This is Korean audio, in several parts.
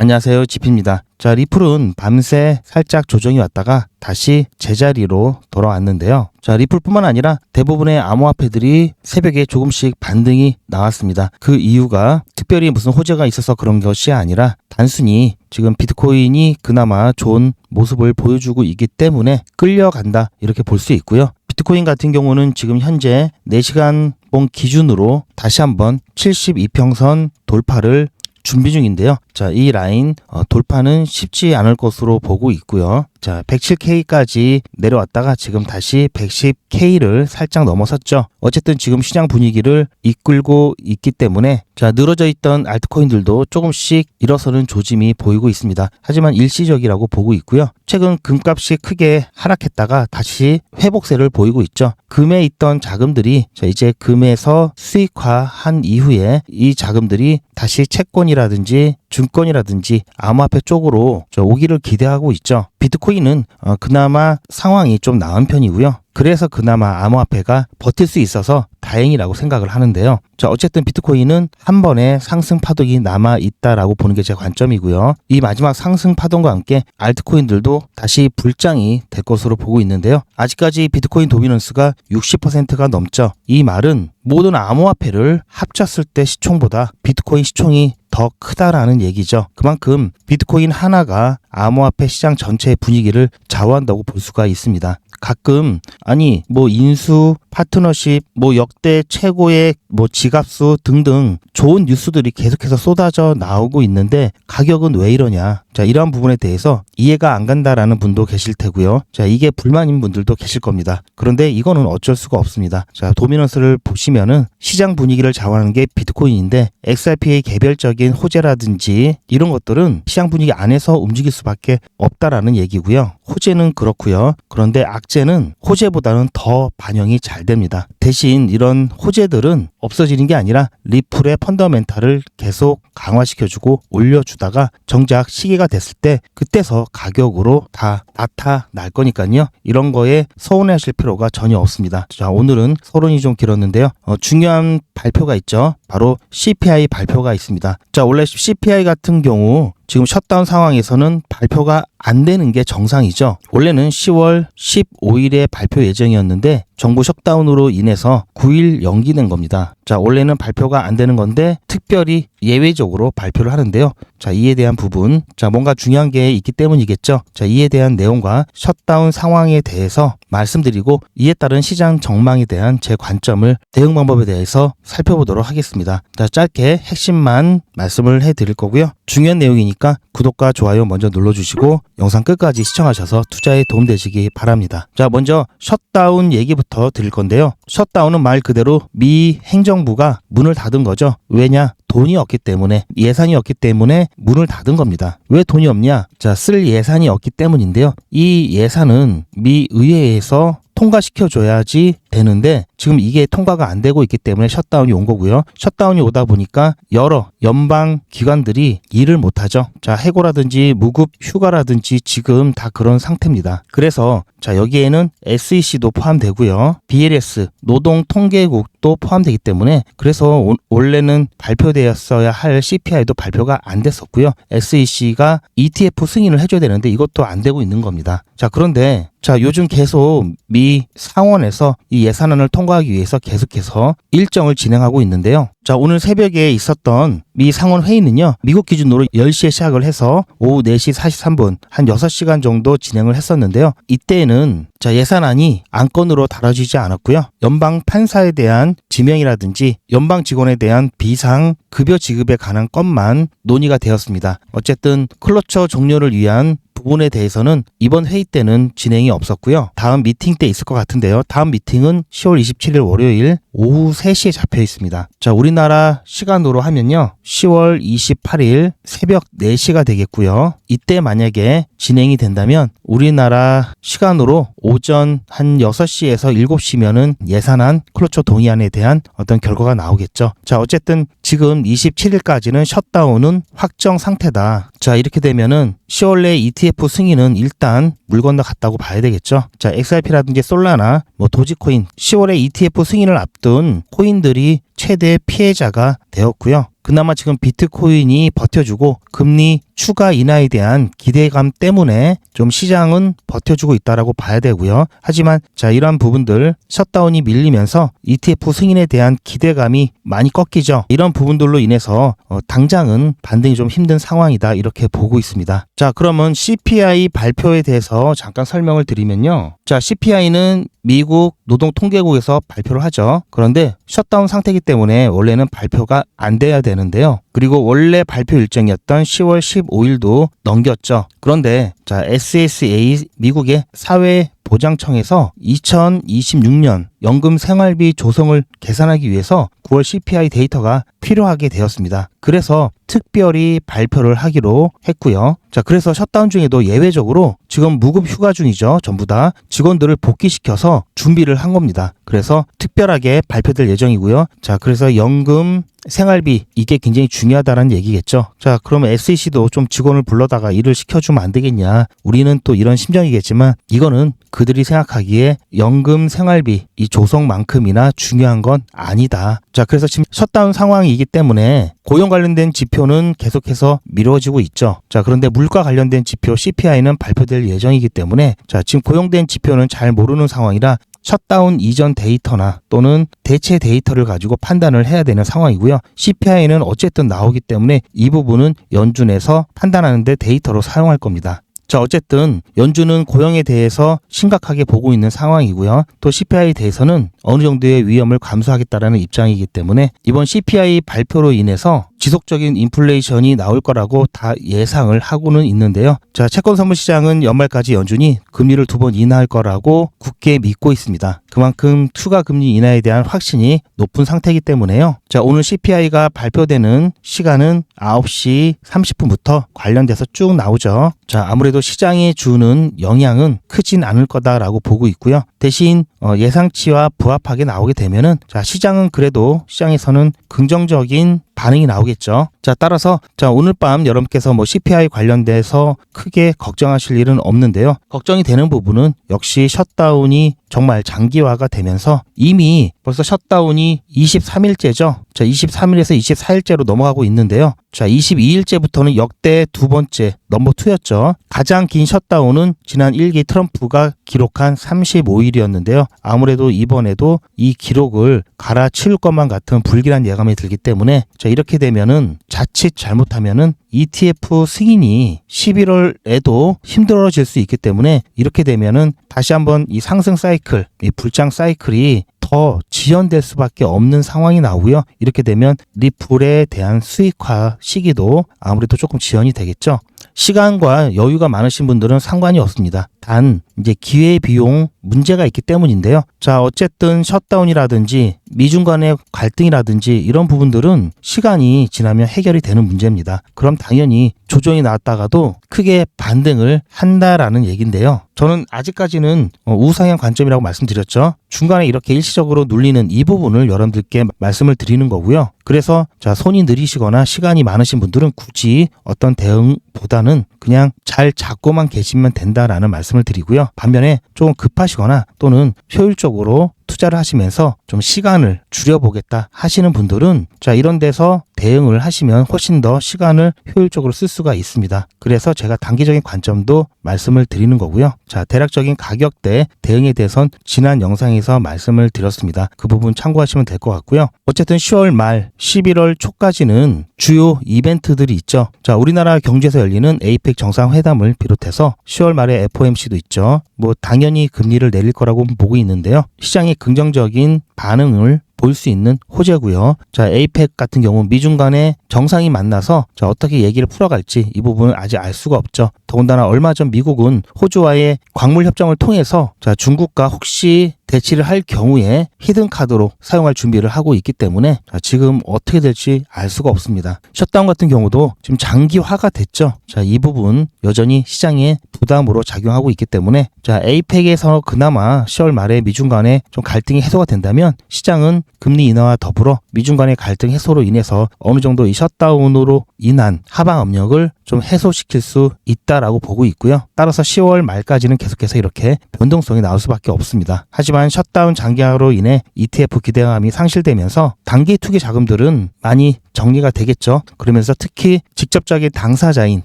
안녕하세요, 지피입니다. 자, 리플은 밤새 살짝 조정이 왔다가 다시 제자리로 돌아왔는데요. 자, 리플뿐만 아니라 대부분의 암호화폐들이 새벽에 조금씩 반등이 나왔습니다. 그 이유가 특별히 무슨 호재가 있어서 그런 것이 아니라 단순히 지금 비트코인이 그나마 좋은 모습을 보여주고 있기 때문에 끌려간다, 이렇게 볼 수 있고요. 비트코인 같은 경우는 지금 현재 4시간 봉 기준으로 다시 한번 72평선 돌파를 준비 중인데요. 자, 이 라인 돌파는 쉽지 않을 것으로 보고 있고요. 자, 107K까지 내려왔다가 지금 다시 110K를 살짝 넘어섰죠. 어쨌든 지금 시장 분위기를 이끌고 있기 때문에 자, 늘어져 있던 알트코인들도 조금씩 일어서는 조짐이 보이고 있습니다. 하지만 일시적이라고 보고 있고요. 최근 금값이 크게 하락했다가 다시 회복세를 보이고 있죠. 금에 있던 자금들이 자, 이제 금에서 수익화한 이후에 이 자금들이 다시 채권이라든지 증권이라든지 암호화폐 쪽으로 오기를 기대하고 있죠. 비트코인은 그나마 상황이 좀 나은 편이고요. 그래서 그나마 암호화폐가 버틸 수 있어서 다행이라고 생각을 하는데요. 자, 어쨌든 비트코인은 한 번의 상승 파동이 남아 있다라고 보는 게 제 관점이고요. 이 마지막 상승 파동과 함께 알트코인들도 다시 불장이 될 것으로 보고 있는데요. 아직까지 비트코인 도미넌스가 60%가 넘죠. 이 말은 모든 암호화폐를 합쳤을 때 시총보다 비트코인 시총이 더 크다라는 얘기죠. 그만큼 비트코인 하나가 암호화폐 시장 전체의 분위기를 좌우한다고 볼 수가 있습니다. 가끔 아니 인수, 파트너십, 역대 최고의 지갑수 등등 좋은 뉴스들이 계속해서 쏟아져 나오고 있는데 가격은 왜 이러냐. 자, 이러한 부분에 대해서 이해가 안 간다라는 분도 계실 테고요. 자, 이게 불만인 분들도 계실 겁니다. 그런데 이거는 어쩔 수가 없습니다. 자, 도미넌스를 보시면은 시장 분위기를 좌우하는 게 비트코인인데 XRP의 개별적인 호재라든지 이런 것들은 시장 분위기 안에서 움직일 수밖에 없다라는 얘기고요. 호재는 그렇고요. 그런데 악재는 호재보다는 더 반영이 잘 됩니다. 대신 이런 호재들은 없어지는 게 아니라 리플의 펀더멘탈을 계속 강화시켜주고 올려주다가 정작 시기가 됐을 때 그때서 가격으로 다 나타날 거니까요. 이런 거에 서운해하실 필요가 전혀 없습니다. 자, 오늘은 서론이 좀 길었는데요. 중요한 발표가 있죠. 바로 CPI 발표가 있습니다. 자, 원래 CPI 같은 경우 지금 셧다운 상황에서는 발표가 안 되는 게 정상이죠. 원래는 10월 15일에 발표 예정이었는데 정부 셧다운으로 인해서 9일 연기된 겁니다. 자, 원래는 발표가 안 되는 건데 특별히 예외적으로 발표를 하는데요. 자, 이에 대한 부분, 자, 뭔가 중요한 게 있기 때문이겠죠. 자, 이에 대한 내용과 셧다운 상황에 대해서 말씀드리고 이에 따른 시장 전망에 대한 제 관점을 대응 방법에 대해서 살펴보도록 하겠습니다. 자, 짧게 핵심만 말씀을 해드릴 거고요. 중요한 내용이니까 구독과 좋아요 먼저 눌러주시고 영상 끝까지 시청하셔서 투자에 도움되시기 바랍니다. 자, 먼저 셧다운 얘기부터 드릴 건데요. 셧다운은 말 그대로 미 행정부가 문을 닫은 거죠. 왜냐? 돈이 없기 때문에, 예산이 없기 때문에 문을 닫은 겁니다. 왜 돈이 없냐? 자, 쓸 예산이 없기 때문인데요. 이 예산은 미 의회에서 통과시켜줘야지 되는데 지금 이게 통과가 안 되고 있기 때문에 셧다운이 온 거고요. 셧다운이 오다 보니까 여러 연방 기관들이 일을 못하죠. 자, 해고라든지 무급 휴가라든지 지금 다 그런 상태입니다. 그래서 자, 여기에는 SEC도 포함되고요. BLS 노동통계국도 포함되기 때문에 그래서 원래는 발표되었어야 할 CPI도 발표가 안 됐었고요. SEC가 ETF 승인을 해줘야 되는데 이것도 안 되고 있는 겁니다. 자, 그런데 자, 요즘 계속 미 상원에서 이 예산안을 통과하기 위해서 계속해서 일정을 진행하고 있는데요. 자, 오늘 새벽에 있었던 미 상원 회의는요. 미국 기준으로 10시에 시작을 해서 오후 4시 43분 한 6시간 정도 진행을 했었는데요. 이때에는 자, 예산안이 안건으로 다뤄지지 않았고요. 연방 판사에 대한 지명이라든지 연방 직원에 대한 비상 급여 지급에 관한 건만 논의가 되었습니다. 어쨌든 클로처 종료를 위한 부분에 대해서는 이번 회의 때는 진행이 없었고요. 다음 미팅 때 있을 것 같은데요. 다음 미팅은 10월 27일 월요일 오후 3시에 잡혀 있습니다. 자, 우리나라 시간으로 하면요. 10월 28일 새벽 4시가 되겠고요. 이때 만약에 진행이 된다면 우리나라 시간으로 오전 한 6시에서 7시면은 예산안 클로처 동의안에 대한 어떤 결과가 나오겠죠. 자, 어쨌든 지금 27일까지는 셧다운은 확정 상태다. 자, 이렇게 되면은 10월 내 ETF 승인은 일단 물 건너갔다고 봐야 되겠죠. 자, XRP라든지 솔라나 도지코인 10월에 ETF 승인을 앞둔 코인들이 최대 피해자가 되었고요. 그나마 지금 비트코인이 버텨주고 금리 추가 인하에 대한 기대감 때문에 좀 시장은 버텨주고 있다라고 봐야 되고요. 하지만 자, 이러한 부분들 셧다운이 밀리면서 ETF 승인에 대한 기대감이 많이 꺾이죠. 이런 부분들로 인해서 당장은 반등이 좀 힘든 상황이다, 이렇게 보고 있습니다. 자, 그러면 CPI 발표에 대해서 잠깐 설명을 드리면요. 자, CPI는 미국 노동통계국에서 발표를 하죠. 그런데 셧다운 상태이기 때문에 원래는 발표가 안 돼야 되는데요. 그리고 원래 발표 일정이었던 10월 15일도 넘겼죠. 그런데 자, SSA 미국의 사회보장청에서 2026년 연금 생활비 조성을 계산하기 위해서 9월 CPI 데이터가 필요하게 되었습니다. 그래서 특별히 발표를 하기로 했고요. 자, 그래서 셧다운 중에도 예외적으로 지금 무급 휴가 중이죠. 전부 다 직원들을 복귀시켜서 준비를 한 겁니다. 그래서 특별하게 발표될 예정이고요. 자, 그래서 연금 생활비, 이게 굉장히 중요하다는 얘기겠죠. 자, 그러면 SEC도 좀 직원을 불러다가 일을 시켜주면 안 되겠냐. 우리는 또 이런 심정이겠지만 이거는 그들이 생각하기에 연금 생활비 이 조성만큼이나 중요한 건 아니다. 자, 그래서 지금 셧다운 상황이기 때문에 고용 관련된 지표는 계속해서 미뤄지고 있죠. 자, 그런데 물가 관련된 지표 CPI는 발표될 예정이기 때문에 자, 지금 고용된 지표는 잘 모르는 상황이라 셧다운 이전 데이터나 또는 대체 데이터를 가지고 판단을 해야 되는 상황이고요. CPI는 어쨌든 나오기 때문에 이 부분은 연준에서 판단하는 데 데이터로 사용할 겁니다. 자, 어쨌든 연준은 고용에 대해서 심각하게 보고 있는 상황이고요. 또 CPI에 대해서는 어느 정도의 위험을 감수하겠다라는 입장이기 때문에 이번 CPI 발표로 인해서 지속적인 인플레이션이 나올 거라고 다 예상을 하고는 있는데요. 자, 채권 선물 시장은 연말까지 연준이 금리를 2번 인하할 거라고 굳게 믿고 있습니다. 그만큼 추가 금리 인하에 대한 확신이 높은 상태이기 때문에요. 자, 오늘 CPI가 발표되는 시간은 9시 30분부터 관련돼서 쭉 나오죠. 자, 아무래도 시장에 주는 영향은 크진 않을 거다라고 보고 있고요. 대신 예상치와 부합하게 나오게 되면은 자, 시장은 그래도 시장에서는 긍정적인 반응이 나오겠죠. 자, 따라서 자, 오늘 밤 여러분께서 뭐 CPI 관련돼서 크게 걱정하실 일은 없는데요. 걱정이 되는 부분은 역시 셧다운이 정말 장기화가 되면서 이미 벌써 셧다운이 23일째죠. 자, 23일에서 24일째로 넘어가고 있는데요. 자, 22일째부터는 역대 두 번째 넘버2였죠. 가장 긴 셧다운은 지난 1기 트럼프가 기록한 35일이었는데요. 아무래도 이번에도 이 기록을 갈아치울 것만 같은 불길한 예감이 들기 때문에 자, 이렇게 되면은 자칫 잘못하면은 ETF 승인이 11월에도 힘들어질 수 있기 때문에 이렇게 되면은 다시 한번 이 상승 사이클, 이 불장 사이클이 더 지연될 수밖에 없는 상황이 나오고요. 이렇게 되면 리플에 대한 수익화 시기도 아무래도 조금 지연이 되겠죠. 시간과 여유가 많으신 분들은 상관이 없습니다. 단 이제 기회비용 문제가 있기 때문인데요. 자, 어쨌든 셧다운이라든지 미중 간의 갈등이라든지 이런 부분들은 시간이 지나면 해결이 되는 문제입니다. 그럼 당연히 조정이 나왔다가도 크게 반등을 한다라는 얘기인데요. 저는 아직까지는 우상향 관점이라고 말씀드렸죠. 중간에 이렇게 일시적으로 눌리는 이 부분을 여러분들께 말씀을 드리는 거고요. 그래서 자, 손이 느리시거나 시간이 많으신 분들은 굳이 어떤 대응보다는 그냥 잘 잡고만 계시면 된다라는 말씀을 드리고요. 반면에 조금 급하시거나 또는 효율적으로 투자를 하시면서 좀 시간을 줄여보겠다 하시는 분들은 자, 이런 데서 대응을 하시면 훨씬 더 시간을 효율적으로 쓸 수가 있습니다. 그래서 제가 단기적인 관점도 말씀을 드리는 거고요. 자, 대략적인 가격대 대응에 대해선 지난 영상에서 말씀을 드렸습니다. 그 부분 참고하시면 될 것 같고요. 어쨌든 10월 말 11월 초까지는 주요 이벤트들이 있죠. 자, 우리나라 경주에서 열리는 에이펙 정상회담을 비롯해서 10월 말에 FOMC도 있죠. 뭐 당연히 금리를 내릴 거라고 보고 있는데요. 시장의 긍정적인 반응을 볼 수 있는 호재고요. 자, 에이펙 같은 경우 미중 간의 정상이 만나서 자, 어떻게 얘기를 풀어갈지 이 부분은 아직 알 수가 없죠. 더군다나 얼마 전 미국은 호주와의 광물 협정을 통해서 자, 중국과 혹시 대치를 할 경우에 히든 카드로 사용할 준비를 하고 있기 때문에 자, 지금 어떻게 될지 알 수가 없습니다. 셧다운 같은 경우도 지금 장기화가 됐죠. 자, 이 부분 여전히 시장에 부담으로 작용하고 있기 때문에 자, 에이펙에서 그나마 10월 말에 미중 간의 좀 갈등이 해소가 된다면 시장은 금리 인하와 더불어 미중 간의 갈등 해소로 인해서 어느 정도 이 셧다운으로 인한 하방 압력을 좀 해소시킬 수 있다라고 보고 있고요. 따라서 10월 말까지는 계속해서 이렇게 변동성이 나올 수밖에 없습니다. 하지만 셧다운 장기화로 인해 ETF 기대감이 상실되면서 단기 투기 자금들은 많이 정리가 되겠죠. 그러면서 특히 직접적인 당사자인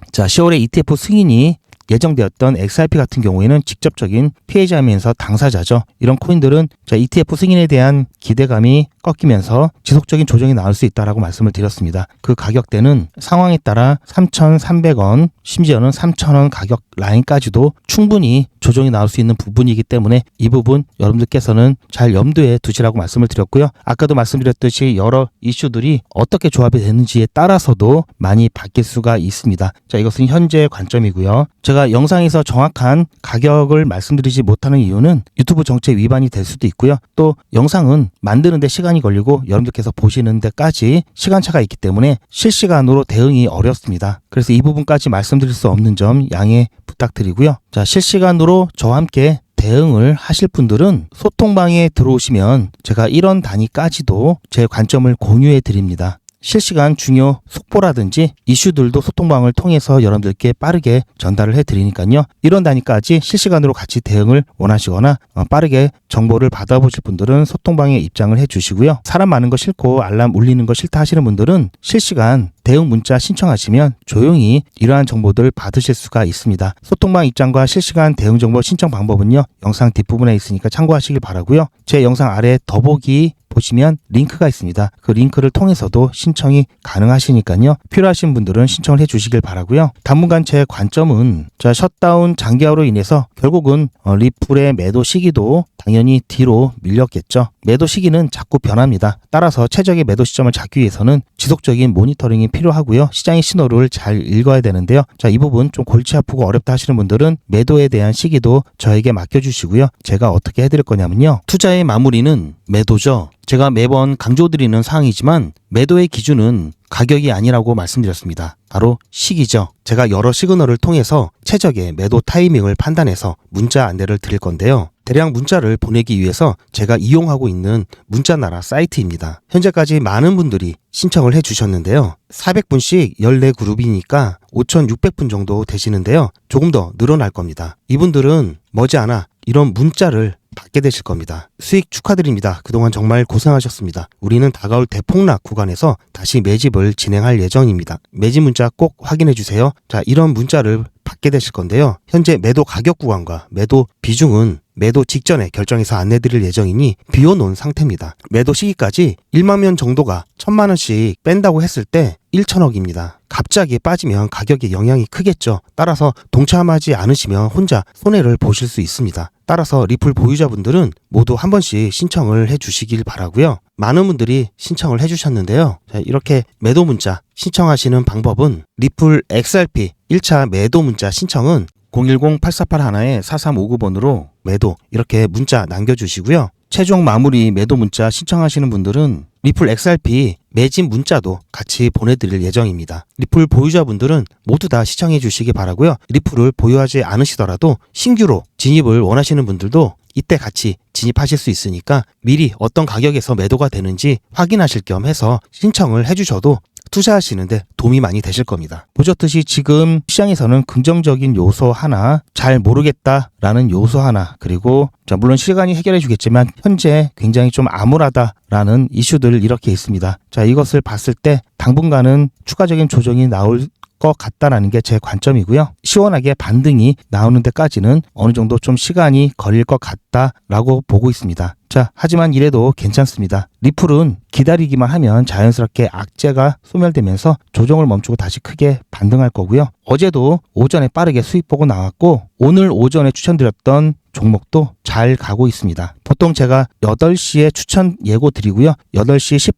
10월에 ETF 승인이 예정되었던 XRP 같은 경우에는 직접적인 피해자이면서 당사자죠. 이런 코인들은 ETF 승인에 대한 기대감이 꺾이면서 지속적인 조정이 나올 수 있다라고 말씀을 드렸습니다. 그 가격대는 상황에 따라 3,300원, 심지어는 3,000원 가격 라인까지도 충분히 조정이 나올 수 있는 부분이기 때문에 이 부분 여러분들께서는 잘 염두에 두시라고 말씀을 드렸고요. 아까도 말씀드렸듯이 여러 이슈들이 어떻게 조합이 되는지에 따라서도 많이 바뀔 수가 있습니다. 자, 이것은 현재 관점이고요. 제가 영상에서 정확한 가격을 말씀드리지 못하는 이유는 유튜브 정책 위반이 될 수도 있고요. 또 영상은 만드는데 시간이 걸리고 여러분들께서 보시는 데까지 시간차가 있기 때문에 실시간으로 대응이 어렵습니다. 그래서 이 부분까지 말씀드릴 수 없는 점 양해 부탁드리고요. 자, 실시간으로 저와 함께 대응을 하실 분들은 소통방에 들어오시면 제가 이런 단위까지도 제 관점을 공유해 드립니다. 실시간 중요 속보라든지 이슈들도 소통방을 통해서 여러분들께 빠르게 전달을 해드리니까요. 이런 단위까지 실시간으로 같이 대응을 원하시거나 빠르게 정보를 받아보실 분들은 소통방에 입장을 해주시고요. 사람 많은 거 싫고 알람 울리는 거 싫다 하시는 분들은 실시간 대응 문자 신청하시면 조용히 이러한 정보들 받으실 수가 있습니다. 소통방 입장과 실시간 대응 정보 신청 방법은요. 영상 뒷부분에 있으니까 참고하시길 바라고요. 제 영상 아래 더보기 보시면 링크가 있습니다. 그 링크를 통해서도 신청이 가능하시니까요. 필요하신 분들은 신청을 해주시길 바라고요. 당분간 제 관점은 셧다운 장기화로 인해서 결국은 리플의 매도 시기도 당연히 뒤로 밀렸겠죠. 매도 시기는 자꾸 변합니다. 따라서 최적의 매도 시점을 잡기 위해서는 지속적인 모니터링이 필요하고요. 시장의 신호를 잘 읽어야 되는데요. 자, 이 부분 좀 골치 아프고 어렵다 하시는 분들은 매도에 대한 시기도 저에게 맡겨주시고요. 제가 어떻게 해드릴 거냐면요. 투자의 마무리는 매도죠. 제가 매번 강조드리는 사항이지만 매도의 기준은 가격이 아니라고 말씀드렸습니다. 바로 시기죠. 제가 여러 시그널을 통해서 최적의 매도 타이밍을 판단해서 문자 안내를 드릴 건데요. 대량 문자를 보내기 위해서 제가 이용하고 있는 문자나라 사이트입니다. 현재까지 많은 분들이 신청을 해주셨는데요. 400분씩 14그룹이니까 5,600분 정도 되시는데요. 조금 더 늘어날 겁니다. 이분들은 머지않아 이런 문자를 받게 되실 겁니다. 수익 축하드립니다. 그동안 정말 고생하셨습니다. 우리는 다가올 대폭락 구간에서 다시 매집을 진행할 예정입니다. 매집 문자 꼭 확인해 주세요. 자, 이런 문자를 받게 되실 건데요. 현재 매도 가격 구간과 매도 비중은 매도 직전에 결정해서 안내드릴 예정이니 비워놓은 상태입니다. 매도 시기까지 1만 명 정도가 1,000만 원씩 뺀다고 했을 때 1,000억입니다. 갑자기 빠지면 가격에 영향이 크겠죠. 따라서 동참하지 않으시면 혼자 손해를 보실 수 있습니다. 따라서 리플 보유자분들은 모두 한 번씩 신청을 해주시길 바라고요. 많은 분들이 신청을 해주셨는데요. 자, 이렇게 매도 문자 신청하시는 방법은 리플 XRP 1차 매도 문자 신청은 010-8481-4359번으로 매도 이렇게 문자 남겨주시고요. 최종 마무리 매도 문자 신청하시는 분들은 리플 XRP 매집 문자도 같이 보내드릴 예정입니다. 리플 보유자분들은 모두 다 시청해 주시기 바라고요. 리플을 보유하지 않으시더라도 신규로 진입을 원하시는 분들도 이때 같이 진입하실 수 있으니까 미리 어떤 가격에서 매도가 되는지 확인하실 겸 해서 신청을 해주셔도 투자하시는데 도움이 많이 되실 겁니다. 보셨듯이 지금 시장에서는 긍정적인 요소 하나, 잘 모르겠다라는 요소 하나, 그리고 물론 시간이 해결해 주겠지만 현재 굉장히 좀 암울하다라는 이슈들 이렇게 있습니다. 자, 이것을 봤을 때 당분간은 추가적인 조정이 나올 것 같다라는 게 제 관점이고요. 시원하게 반등이 나오는 데까지는 어느 정도 좀 시간이 걸릴 것 같다라고 보고 있습니다. 자, 하지만 이래도 괜찮습니다. 리플은 기다리기만 하면 자연스럽게 악재가 소멸되면서 조정을 멈추고 다시 크게 반등할 거고요. 어제도 오전에 빠르게 수익 보고 나왔고 오늘 오전에 추천드렸던 종목도 잘 가고 있습니다. 보통 제가 8시에 추천 예고 드리고요. 8시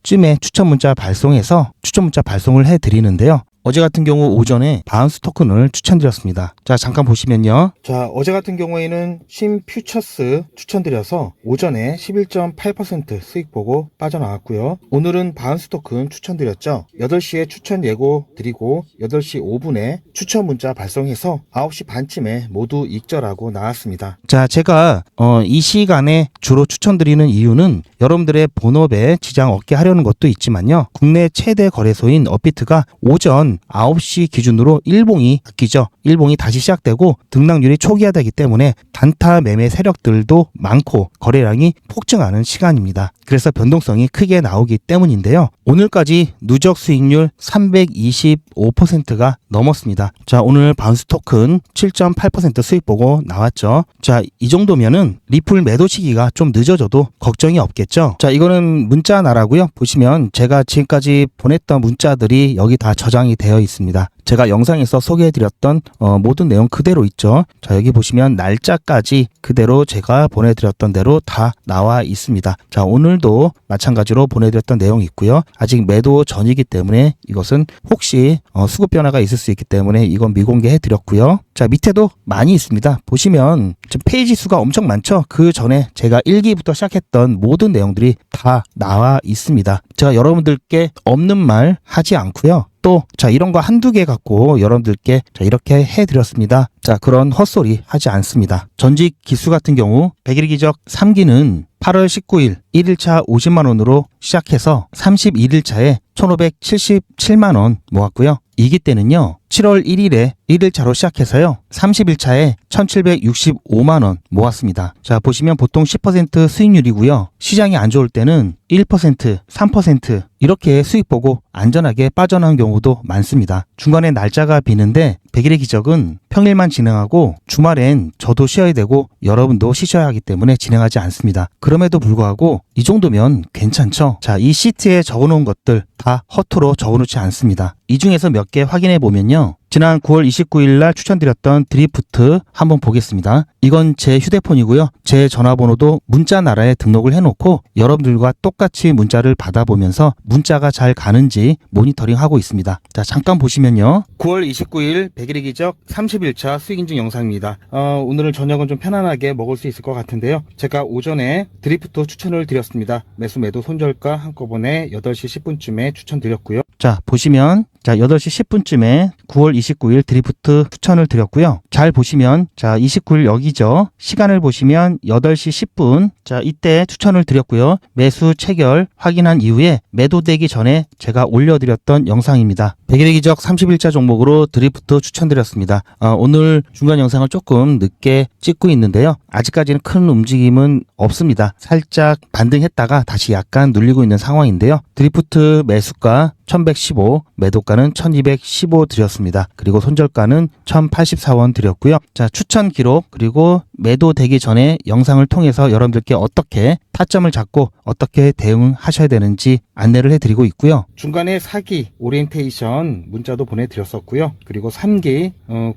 10분쯤에 추천 문자 발송해서 추천 문자 발송을 해드리는데요. 어제 같은 경우 오전에 바운스 토큰을 추천드렸습니다. 자, 잠깐 보시면요. 자, 어제 같은 경우에는 신퓨처스 추천드려서 오전에 11.8% 수익 보고 빠져나왔고요. 오늘은 바운스 토큰 추천드렸죠. 8시에 추천 예고 드리고 8시 5분에 추천 문자 발송해서 9시 반쯤에 모두 익절하고 나왔습니다. 자, 제가 이 시간에 주로 추천드리는 이유는 여러분들의 본업에 지장 없게 하려는 것도 있지만요. 국내 최대 거래소인 업비트가 오전 오전 9시 기준으로 일봉이 바뀌죠. 일봉이 다시 시작되고 등락률이 초기화되기 때문에 단타 매매 세력들도 많고 거래량이 폭증하는 시간입니다. 그래서 변동성이 크게 나오기 때문인데요. 오늘까지 누적 수익률 325%가 넘었습니다. 자, 오늘 바운스 토큰 7.8% 수익 보고 나왔죠. 자, 이 정도면은 리플 매도 시기가 좀 늦어져도 걱정이 없겠죠. 자, 이거는 문자 나라고요. 보시면 제가 지금까지 보냈던 문자들이 여기 다 저장이 되어 있습니다. 제가 영상에서 소개해드렸던 모든 내용 그대로 있죠. 자, 여기 보시면 날짜까지 그대로 제가 보내드렸던 대로 다 나와 있습니다. 자, 오늘도 마찬가지로 보내드렸던 내용이 있고요. 아직 매도 전이기 때문에 이것은 혹시 수급 변화가 있을 수 있기 때문에 이건 미공개해드렸고요. 자, 밑에도 많이 있습니다. 보시면 지금 페이지 수가 엄청 많죠. 그 전에 제가 1기부터 시작했던 모든 내용들이 다 나와 있습니다. 제가 여러분들께 없는 말 하지 않고요. 또, 자, 이런 거 한두 개 갖고 여러분들께 자, 이렇게 해드렸습니다. 자, 그런 헛소리 하지 않습니다. 전직 기수 같은 경우 100일 기적 3기는 8월 19일 1일차 50만원으로 시작해서 31일차에 1577만원 모았고요. 2기 때는요, 7월 1일에 1일차로 시작해서요, 30일차에 1765만원 모았습니다. 자, 보시면 보통 10% 수익률이고요. 시장이 안 좋을 때는 1%, 3% 이렇게 수익 보고 안전하게 빠져나온 경우도 많습니다. 중간에 날짜가 비는데 100일의 기적은 평일만 진행하고 주말엔 저도 쉬어야 되고 여러분도 쉬셔야 하기 때문에 진행하지 않습니다. 그럼에도 불구하고 이 정도면 괜찮죠? 자, 이 시트에 적어놓은 것들 다 허투루 적어놓지 않습니다. 이 중에서 몇 개 확인해 보면요. 지난 9월 29일 날 추천드렸던 드리프트 한번 보겠습니다. 이건 제 휴대폰이고요. 제 전화번호도 문자 나라에 등록을 해놓고 여러분들과 똑같이 문자를 받아보면서 문자가 잘 가는지 모니터링하고 있습니다. 자, 잠깐 보시면요. 9월 29일 100일의 기적 30일차 수익인증 영상입니다. 오늘은 저녁은 좀 편안하게 먹을 수 있을 것 같은데요. 제가 오전에 드리프트 추천을 드렸습니다. 매수 매도 손절가 한꺼번에 8시 10분쯤에 추천드렸고요. 자, 보시면 자, 8시 10분쯤에 9월 29일 드리프트 추천을 드렸고요. 잘 보시면 자, 29일 여기죠. 시간을 보시면 8시 10분. 자, 이때 추천을 드렸고요. 매수 체결 확인한 이후에 매도되기 전에 제가 올려드렸던 영상입니다. 100일의 기적 30일차 종목으로 드리프트 추천드렸습니다. 오늘 중간 영상을 조금 늦게 찍고 있는데요. 아직까지는 큰 움직임은 없습니다. 살짝 반등했다가 다시 약간 눌리고 있는 상황인데요. 드리프트 매수가 1115, 매도가는 1215 드렸습니다. 그리고 손절가는 1084원 드렸고요. 자, 추천 기록 그리고 매도되기 전에 영상을 통해서 여러분들께 어떻게 타점을 잡고 어떻게 대응하셔야 되는지 안내를 해드리고 있고요. 중간에 4기 오리엔테이션 문자도 보내드렸었고요. 그리고 3기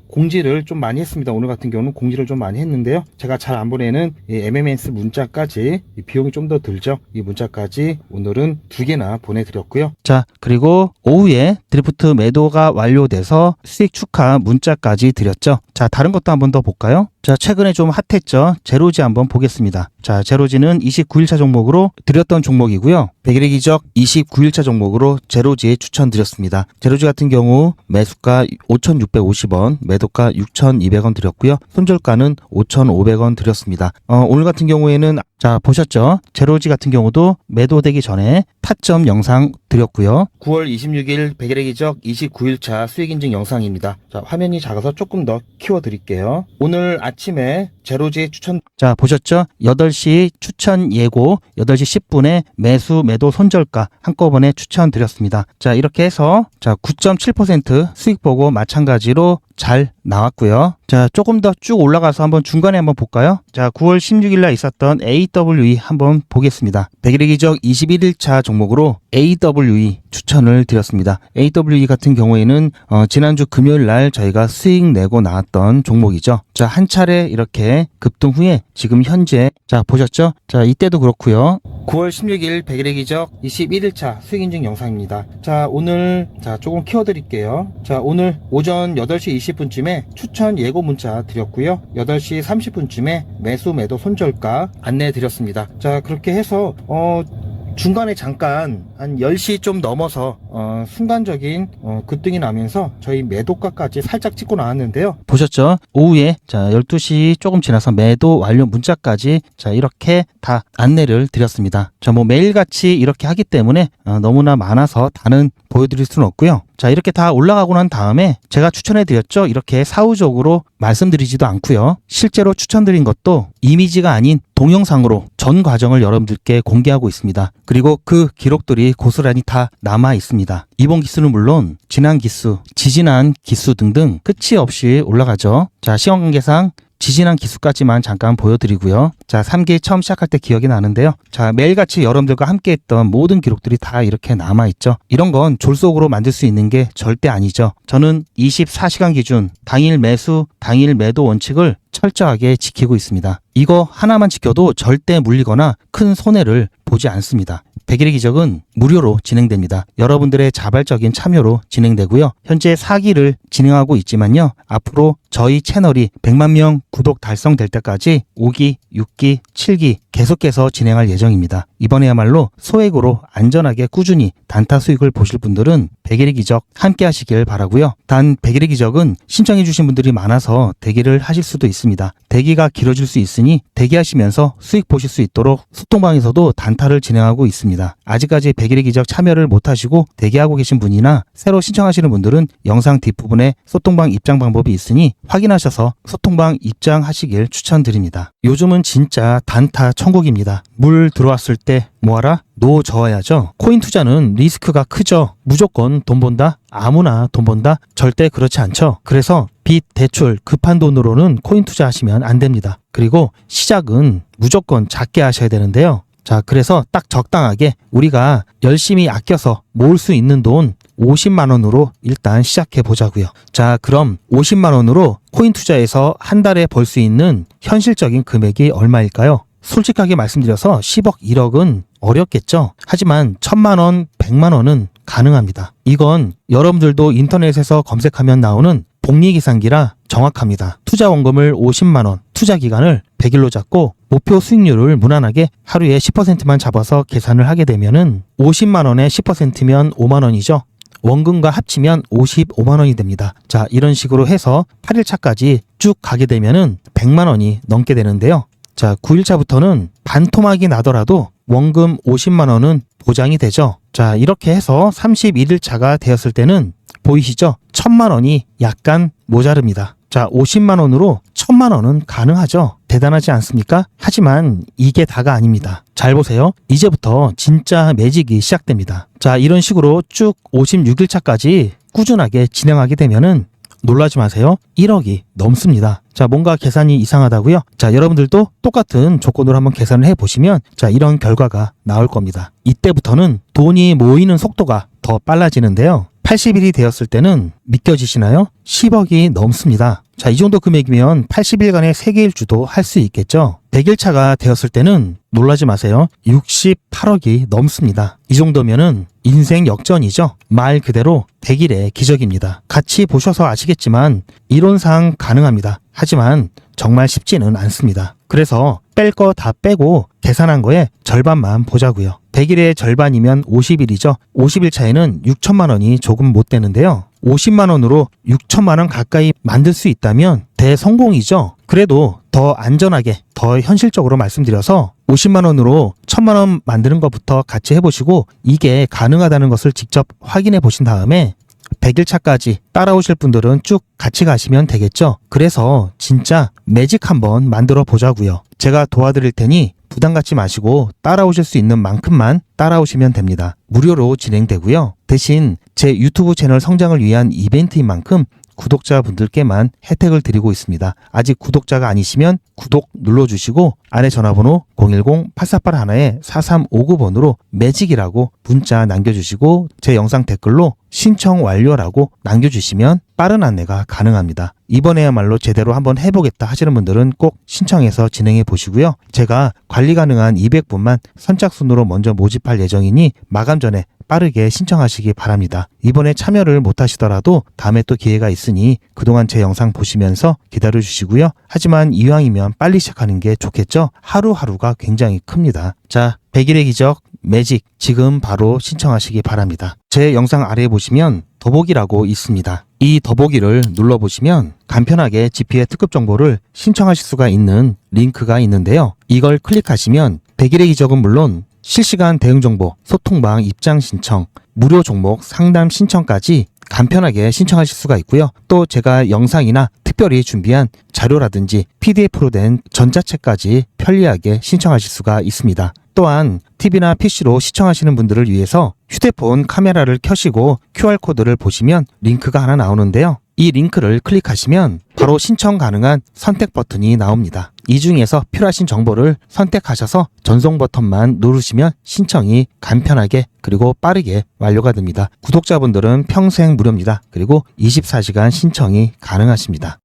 공지를 좀 많이 했습니다. 오늘 같은 경우는 공지를 좀 많이 했는데요. 제가 잘 안 보내는 이 MMS 문자까지 이 비용이 좀 더 들죠. 이 문자까지 오늘은 2개나 보내드렸고요. 자, 그리고 오후에 드리프트 매도가 완료돼서 수익 축하 문자까지 드렸죠. 자, 다른 것도 한번 더 볼까요? 자, 최근에 좀 핫했죠. 제로지 한번 보겠습니다. 자, 제로지는 29일차 종목으로 드렸던 종목이고요. 100일의 기적 29일차 종목으로 제로지에 추천드렸습니다. 제로지 같은 경우 매수가 5,650원, 매도가 6,200원 드렸고요. 손절가는 5,500원 드렸습니다. 오늘 같은 경우에는 자, 보셨죠? 제로지 같은 경우도 매도되기 전에 타점 영상 드렸고요. 9월 26일 100일의 기적 29일차 수익인증 영상입니다. 자, 화면이 작아서 조금 더 키워드릴게요. 오늘 아침에 제로지 추천 자, 보셨죠? 8시 추천 예고 8시 10분에 매수 매도 손절가 한꺼번에 추천드렸습니다. 자, 이렇게 해서 자, 9.7% 수익 보고 마찬가지로 잘 나왔고요. 자, 조금 더 쭉 올라가서 한번 중간에 한번 볼까요? 자, 9월 16일 날 있었던 AWE 한번 보겠습니다. 100일의 기적 21일차 종목으로 AWE 추천을 드렸습니다. AWE 같은 경우에는 지난주 금요일 날 저희가 수익 내고 나왔던 종목이죠. 자, 한 차례 이렇게 급등 후에 지금 현재 자, 보셨죠? 자, 이때도 그렇고요. 9월 16일 100일의 기적 21일차 수익인증 영상입니다. 자, 오늘 자, 조금 키워드릴게요. 자, 오늘 오전 8시 20분쯤에 추천 예고 문자 드렸고요. 8시 30분쯤에 매수 매도 손절가 안내 드렸습니다. 자, 그렇게 해서 중간에 잠깐 한 10시 좀 넘어서 순간적인 급등이 나면서 저희 매도가까지 살짝 찍고 나왔는데요. 보셨죠? 오후에 자, 12시 조금 지나서 매도 완료 문자까지 자, 이렇게 다 안내를 드렸습니다. 자, 뭐 매일같이 이렇게 하기 때문에 너무나 많아서 다는 보여드릴 수는 없고요. 자, 이렇게 다 올라가고 난 다음에 제가 추천해드렸죠. 이렇게 사후적으로 말씀드리지도 않고요. 실제로 추천드린 것도 이미지가 아닌 동영상으로 전 과정을 여러분들께 공개하고 있습니다. 그리고 그 기록들이 고스란히 다 남아 있습니다. 이번 기수는 물론 지난 기수, 지지난 기수 등등 끝이 없이 올라가죠. 자, 시간 관계상 지지난 기수까지만 잠깐 보여드리고요. 자, 3기 처음 시작할 때 기억이 나는데요. 자, 매일같이 여러분들과 함께 했던 모든 기록들이 다 이렇게 남아있죠. 이런 건 졸속으로 만들 수 있는 게 절대 아니죠. 저는 24시간 기준 당일 매수, 당일 매도 원칙을 철저하게 지키고 있습니다. 이거 하나만 지켜도 절대 물리거나 큰 손해를 보지 않습니다. 100일의 기적은 무료로 진행됩니다. 여러분들의 자발적인 참여로 진행되고요. 현재 4기를 진행하고 있지만요. 앞으로 저희 채널이 100만 명 구독 달성될 때까지 5기, 6기, 7기 계속해서 진행할 예정입니다. 이번에야말로 소액으로 안전하게 꾸준히 단타 수익을 보실 분들은 100일의 기적 함께 하시길 바라고요. 단 100일의 기적은 신청해 주신 분들이 많아서 대기를 하실 수도 있습니다. 대기가 길어질 수 있으니 대기하시면서 수익 보실 수 있도록 소통방에서도 단타를 진행하고 있습니다. 아직까지 100일의 기적 참여를 못하시고 대기하고 계신 분이나 새로 신청하시는 분들은 영상 뒷부분에 소통방 입장 방법이 있으니 확인하셔서 소통방 입장하시길 추천드립니다. 요즘은 진짜 단타 천국입니다. 물 들어왔을 때 뭐하라? 노 저어야죠. 코인 투자는 리스크가 크죠. 무조건 돈 번다? 아무나 돈 번다? 절대 그렇지 않죠. 그래서 빚, 대출, 급한 돈으로는 코인 투자하시면 안 됩니다. 그리고 시작은 무조건 작게 하셔야 되는데요. 자, 그래서 딱 적당하게 우리가 열심히 아껴서 모을 수 있는 돈 50만 원으로 일단 시작해 보자고요. 자, 그럼 50만 원으로 코인 투자에서 한 달에 벌 수 있는 현실적인 금액이 얼마일까요? 솔직하게 말씀드려서 10억, 1억은 어렵겠죠. 하지만 1000만 원, 100만 원은 가능합니다. 이건 여러분들도 인터넷에서 검색하면 나오는 복리계산기라 정확합니다. 투자 원금을 50만 원, 투자 기간을 100일로 잡고 목표 수익률을 무난하게 하루에 10%만 잡아서 계산을 하게 되면은 50만 원에 10%면 5만 원이죠. 원금과 합치면 55만 원이 됩니다. 자, 이런 식으로 해서 8일차까지 쭉 가게 되면은 100만 원이 넘게 되는데요. 자, 9일차부터는 반토막이 나더라도 원금 50만 원은 보장이 되죠. 자, 이렇게 해서 31일차가 되었을 때는 보이시죠? 1000만 원이 약간 모자릅니다. 자, 50만 원으로 1000만 원은 가능하죠. 대단하지 않습니까? 하지만 이게 다가 아닙니다. 잘 보세요. 이제부터 진짜 매직이 시작됩니다. 자, 이런 식으로 쭉 56일차까지 꾸준하게 진행하게 되면은 놀라지 마세요. 1억이 넘습니다. 자, 뭔가 계산이 이상하다고요? 자, 여러분들도 똑같은 조건으로 한번 계산을 해보시면 자, 이런 결과가 나올 겁니다. 이때부터는 돈이 모이는 속도가 더 빨라지는데요. 80일이 되었을 때는 믿겨지시나요? 10억이 넘습니다. 자, 이 정도 금액이면 80일간의 세계일주도 할 수 있겠죠. 100일차가 되었을 때는 놀라지 마세요. 68억이 넘습니다. 이 정도면은 인생 역전이죠. 말 그대로 100일의 기적입니다. 같이 보셔서 아시겠지만 이론상 가능합니다. 하지만 정말 쉽지는 않습니다. 그래서 뺄 거 다 빼고 계산한 거에 절반만 보자고요. 100일의 절반이면 50일이죠. 50일 차에는 6천만 원이 조금 못 되는데요. 50만 원으로 6천만 원 가까이 만들 수 있다면 대성공이죠. 그래도 더 안전하게, 더 현실적으로 말씀드려서 50만 원으로 1000만 원 만드는 것부터 같이 해보시고 이게 가능하다는 것을 직접 확인해 보신 다음에 100일 차까지 따라오실 분들은 쭉 같이 가시면 되겠죠. 그래서 진짜 매직 한번 만들어 보자고요. 제가 도와드릴 테니 부담 갖지 마시고 따라오실 수 있는 만큼만 따라오시면 됩니다. 무료로 진행되고요. 대신 제 유튜브 채널 성장을 위한 이벤트인 만큼 구독자분들께만 혜택을 드리고 있습니다. 아직 구독자가 아니시면 구독 눌러주시고 안에 전화번호 010-8481-4359번으로 매직이라고 문자 남겨주시고 제 영상 댓글로 신청 완료라고 남겨주시면 빠른 안내가 가능합니다. 이번에야말로 제대로 한번 해보겠다 하시는 분들은 꼭 신청해서 진행해 보시고요. 제가 관리 가능한 200분만 선착순으로 먼저 모집할 예정이니 마감 전에 빠르게 신청하시기 바랍니다. 이번에 참여를 못하시더라도 다음에 또 기회가 있으니 그동안 제 영상 보시면서 기다려주시고요. 하지만 이왕이면 빨리 시작하는 게 좋겠죠? 하루하루가 굉장히 큽니다. 자, 100일의 기적 매직 지금 바로 신청하시기 바랍니다. 제 영상 아래에 보시면 더보기라고 있습니다. 이 더보기를 눌러보시면 간편하게 GP의 특급 정보를 신청하실 수가 있는 링크가 있는데요. 이걸 클릭하시면 100일의 기적은 물론 실시간 대응 정보, 소통방 입장 신청, 무료 종목 상담 신청까지 간편하게 신청하실 수가 있고요. 또 제가 영상이나 특별히 준비한 자료라든지 PDF로 된 전자책까지 편리하게 신청하실 수가 있습니다. 또한 TV나 PC로 시청하시는 분들을 위해서 휴대폰 카메라를 켜시고 QR코드를 보시면 링크가 하나 나오는데요. 이 링크를 클릭하시면 바로 신청 가능한 선택 버튼이 나옵니다. 이 중에서 필요하신 정보를 선택하셔서 전송 버튼만 누르시면 신청이 간편하게 그리고 빠르게 완료가 됩니다. 구독자분들은 평생 무료입니다. 그리고 24시간 신청이 가능하십니다.